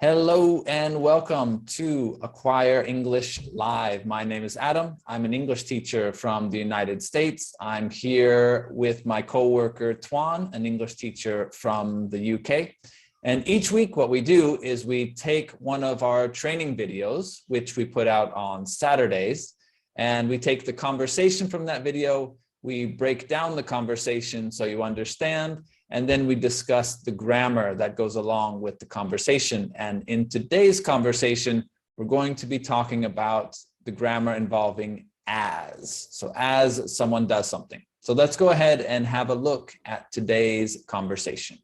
Hello and welcome to Acquire English Live. My name is Adam. I'm an English teacher from the United States. I'm here with my coworker Tuan, an English teacher from the UK. And each week what we do is we take one of our training videos, which we put out on Saturdays, and we take the conversation from that video, we break down the conversation so you understand, and then we discuss the grammar that goes along with the conversation. And in today's conversation, we're going to be talking about the grammar involving as. So as someone does something. So let's go ahead and have a look at today's conversation.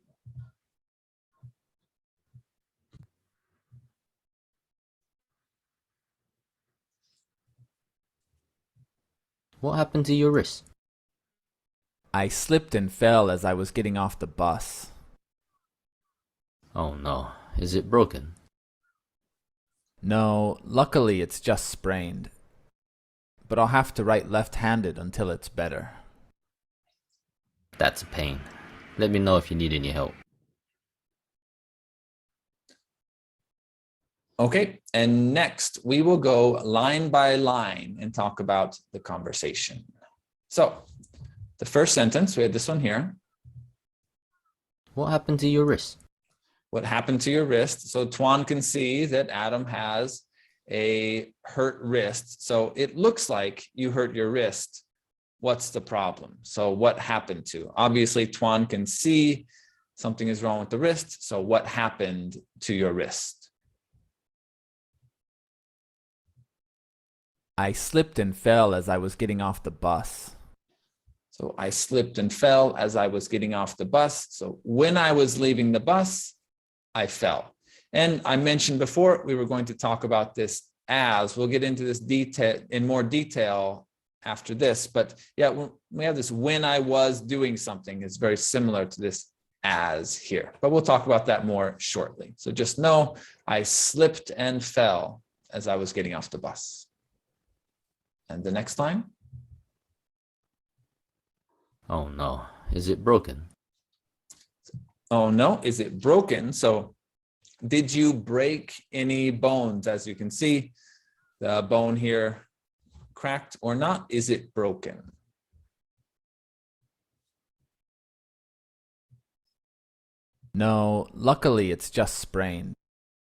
What happened to your wrist? I slipped and fell as I was getting off the bus. Oh no, is it broken? No, luckily it's just sprained. But I'll have to write left-handed until it's better. That's a pain. Let me know if you need any help. Okay, and next we will go line by line and talk about the conversation. So the first sentence, we had this one here. What happened to your wrist? What happened to your wrist? So Tuan can see that Adam has a hurt wrist. So it looks like you hurt your wrist. What's the problem? So what happened to? Obviously, Tuan can see something is wrong with the wrist. So what happened to your wrist? I slipped and fell as I was getting off the bus. So I slipped and fell as I was getting off the bus. So when I was leaving the bus, I fell. And I mentioned before we were going to talk about this as. We'll get into this detail in more detail after this. But yeah, we have this when I was doing something is very similar to this as here. But we'll talk about that more shortly. So just know I slipped and fell as I was getting off the bus. And the next line. Oh no, is it broken? Oh no, is it broken? So did you break any bones? As you can see, the bone here cracked or not, is it broken? No, luckily it's just sprained.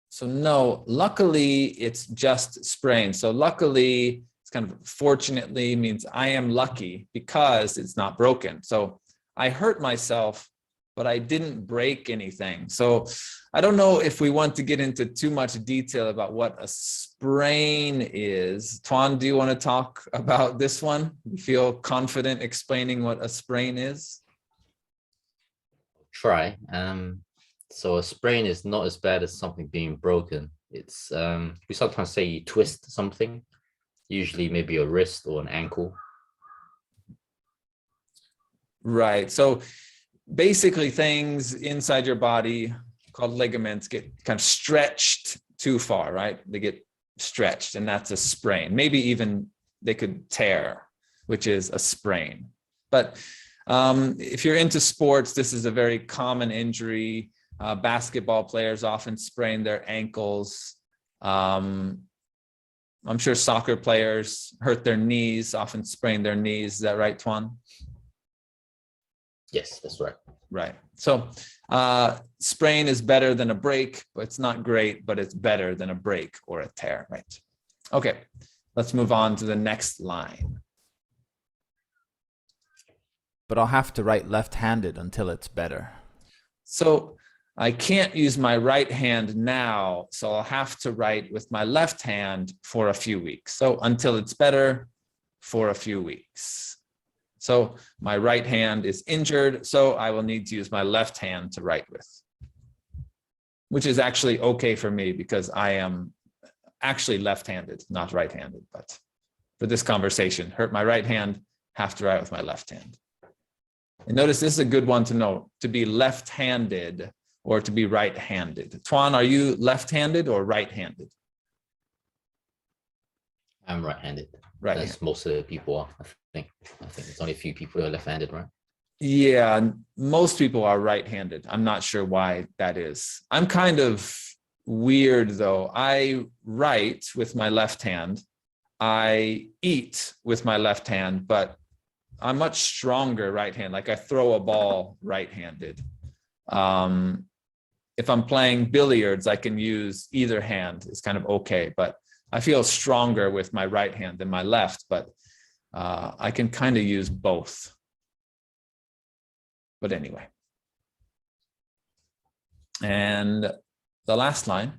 So no, luckily it's just sprained. So luckily, it's kind of fortunately means I am lucky because it's not broken. So I hurt myself, but I didn't break anything. So I don't know if we want to get into too much detail about what a sprain is. Tuan, do you want to talk about this one? You feel confident explaining what a sprain is? Try. So a sprain is not as bad as something being broken. It's we sometimes say you twist something, usually maybe a wrist or an ankle. Right. So basically things inside your body called ligaments get kind of stretched too far, right? They get stretched and that's a sprain. Maybe even they could tear, which is a sprain. But if you're into sports, this is a very common injury. Basketball players often sprain their ankles. I'm sure soccer players hurt their knees, often sprain their knees. Is that right, Tuan? Yes, that's right. Right. So sprain is better than a break, but it's not great, but it's better than a break or a tear, right? Okay, let's move on to the next line. But I'll have to write left-handed until it's better. So I can't use my right hand now, so I'll have to write with my left hand for a few weeks. So until it's better for a few weeks. So my right hand is injured, so I will need to use my left hand to write with, which is actually okay for me because I am actually left-handed, not right-handed. But for this conversation, hurt my right hand, have to write with my left hand. And notice this is a good one to know, to be left-handed or to be right-handed. Tuan, are you left-handed or right-handed? I'm right-handed. Right. As most of the people are, I think. I think there's only a few people who are left-handed, right? Yeah, most people are right-handed. I'm not sure why that is. I'm kind of weird though. I write with my left hand. I eat with my left hand, but I'm much stronger right hand. Like I throw a ball right-handed. If I'm playing billiards, I can use either hand. It's kind of okay, but I feel stronger with my right hand than my left, but I can kind of use both. But anyway. And the last line.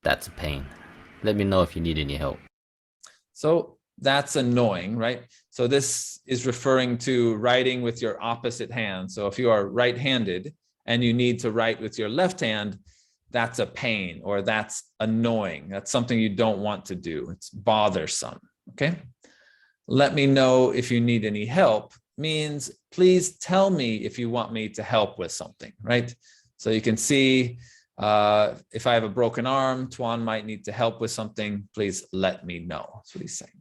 That's a pain. Let me know if you need any help. So that's annoying, right? So this is referring to writing with your opposite hand. So if you are right-handed and you need to write with your left hand, that's a pain, or that's annoying. That's something you don't want to do. It's bothersome, okay? Let me know if you need any help means please tell me if you want me to help with something, right? So you can see if I have a broken arm, Tuan might need to help with something. Please let me know. That's what he's saying.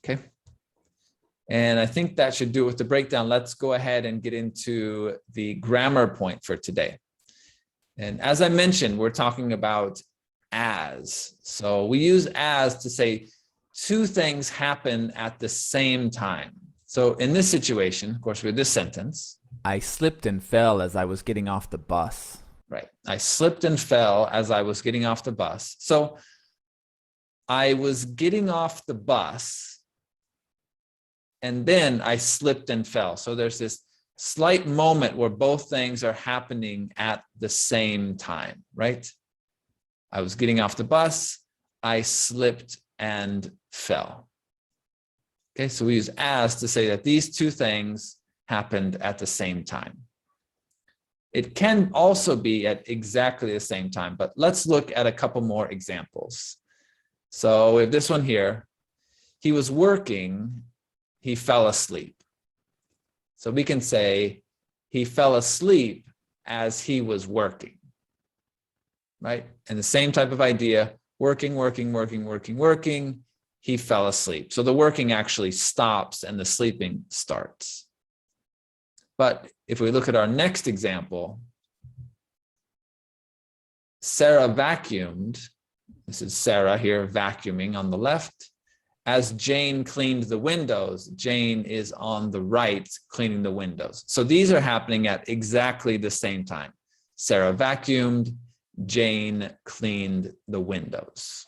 Okay. And I think that should do it with the breakdown. Let's go ahead and get into the grammar point for today. And as I mentioned, we're talking about as. So we use as to say two things happen at the same time. So in this situation, of course, with this sentence, I slipped and fell as I was getting off the bus. right? I slipped and fell as I was getting off the bus. So I was getting off the bus and then I slipped and fell. So there's this slight moment where both things are happening at the same time, right? I was getting off the bus, I slipped and fell. Okay, so we use as to say that these two things happened at the same time. It can also be at exactly the same time, but let's look at a couple more examples. So with this one here, he was working, he fell asleep. So we can say he fell asleep as he was working, right? And the same type of idea, working, he fell asleep. So the working actually stops and the sleeping starts. But if we look at our next example, Sarah vacuumed. This is Sarah here vacuuming on the left. As Jane cleaned the windows, Jane is on the right cleaning the windows. So these are happening at exactly the same time. Sarah vacuumed, Jane cleaned the windows.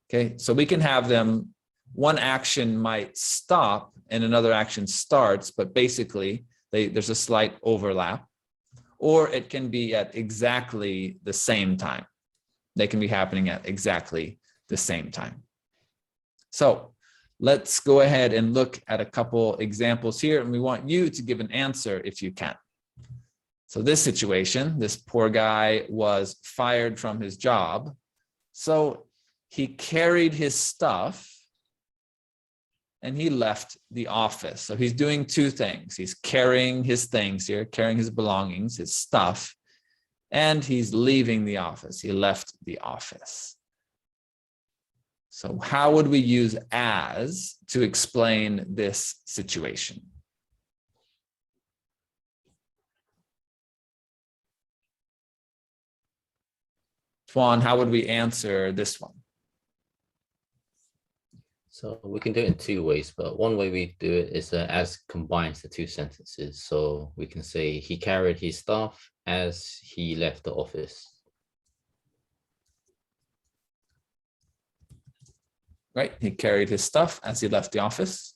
Okay, so we can have them, one action might stop and another action starts, but basically there's a slight overlap, or it can be at exactly the same time. They can be happening at exactly the same time. So let's go ahead and look at a couple examples here, and we want you to give an answer if you can. So this situation, this poor guy was fired from his job. So he carried his stuff and he left the office. So he's doing two things. He's carrying his things here, carrying his belongings, his stuff, and he's leaving the office. He left the office. So how would we use as to explain this situation? Tuan, how would we answer this one? So we can do it in two ways, but one way we do it is as combines the two sentences. So we can say he carried his stuff as he left the office. Right, he carried his stuff as he left the office.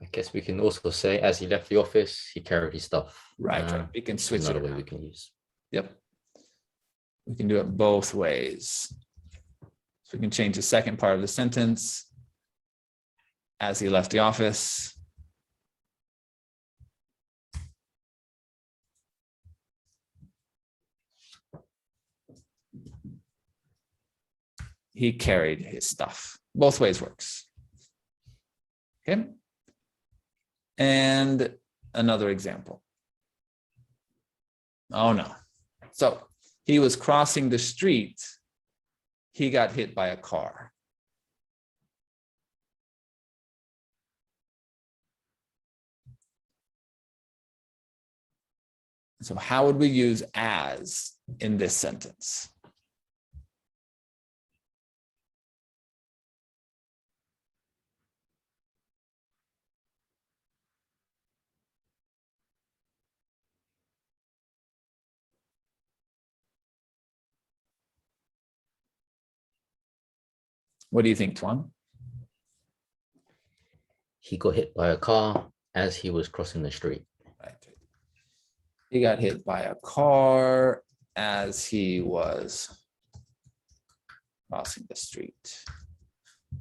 I guess we can also say as he left the office, he carried his stuff. Right. We can switch it another way around. we can use. Yep. We can do it both ways. So we can change the second part of the sentence. As he left the office. He carried his stuff. Both ways works. Okay. And another example. Oh no. So he was crossing the street. He got hit by a car. So how would we use as in this sentence? What do you think, Tuan? He got hit by a car as he was crossing the street. Right. He got hit by a car as he was crossing the street.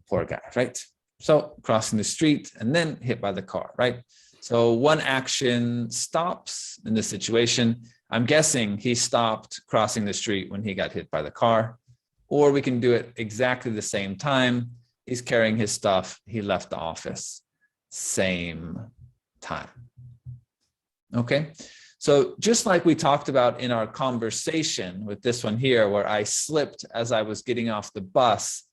Poor guy, right? So crossing the street and then hit by the car, right? So one action stops in this situation. I'm guessing he stopped crossing the street when he got hit by the car, or we can do it exactly the same time. He's carrying his stuff. He left the office. Same time. Okay. So just like we talked about in our conversation with this one here, where I slipped as I was getting off the bus,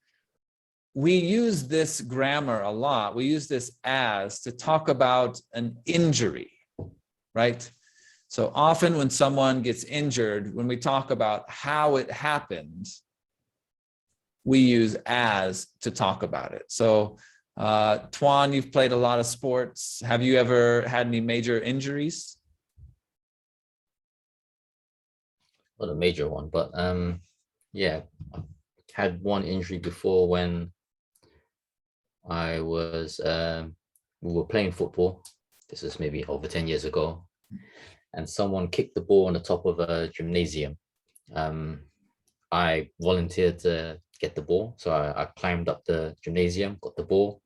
we use this grammar a lot. We use this as to talk about an injury, right? So often when someone gets injured, when we talk about how it happened, we use as to talk about it. So Tuan, you've played a lot of sports. Have you ever had any major injuries? Not a major one, but yeah, I had one injury before when I was we were playing football. This is maybe over 10 years ago, and someone kicked the ball on the top of a gymnasium. I volunteered to get the ball, so I climbed up the gymnasium, got the ball,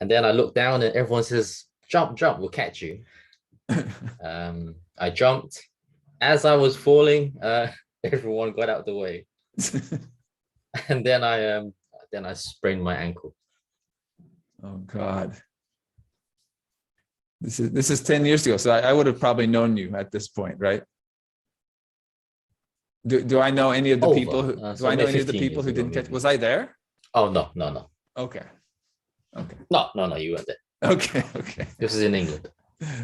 and then I looked down and everyone says, "Jump, jump, we'll catch you." I jumped. As I was falling, everyone got out of the way, and then I sprained my ankle. Oh God. This is 10 years ago, so I would have probably known you at this point, right? Do I know any of the people who do I know any of the people who didn't catch? Was I there? Oh no. Okay. No, you weren't there. Okay. This is in England.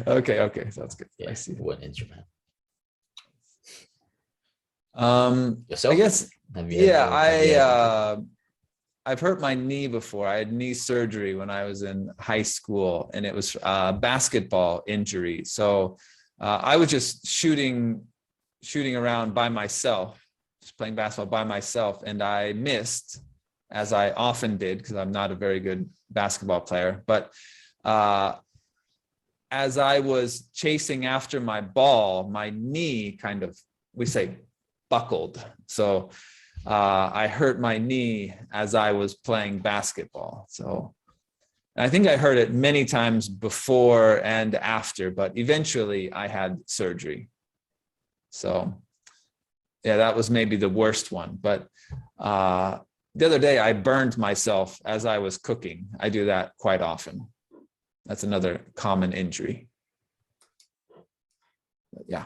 Okay, sounds good. Yeah, I see. We weren't in Japan. Yourself? I guess. I've hurt my knee before. I had knee surgery when I was in high school, and it was a basketball injury. So I was just shooting around by myself, just playing basketball by myself, and I missed, as I often did, because I'm not a very good basketball player. But as I was chasing after my ball, my knee kind of, we say, buckled. So I hurt my knee as I was playing basketball. So I think I hurt it many times before and after, but eventually I had surgery. So yeah, that was maybe the worst one. But the other day I burned myself as I was cooking. I do that quite often. That's another common injury. But yeah.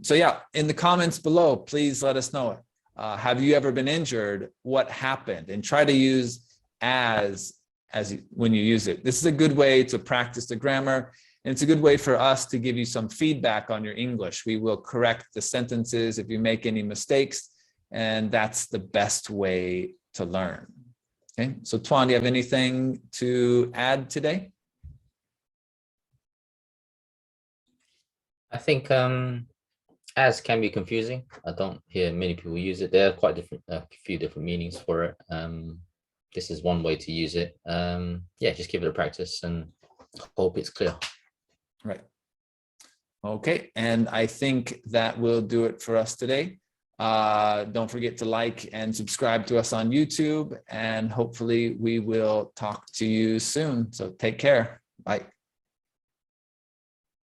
So yeah, in the comments below, please let us know. Have you ever been injured? What happened? And try to use as when you use it. This is a good way to practice the grammar, and it's a good way for us to give you some feedback on your English. We will correct the sentences if you make any mistakes, and that's the best way to learn. Okay, so Tuan, do you have anything to add today? I think as can be confusing. I don't hear many people use it. There are quite a few different meanings for it. This is one way to use it. Yeah, just give it a practice and hope it's clear. Right. Okay, and I think that will do it for us today. Don't forget to like and subscribe to us on YouTube, and hopefully we will talk to you soon. So take care. Bye.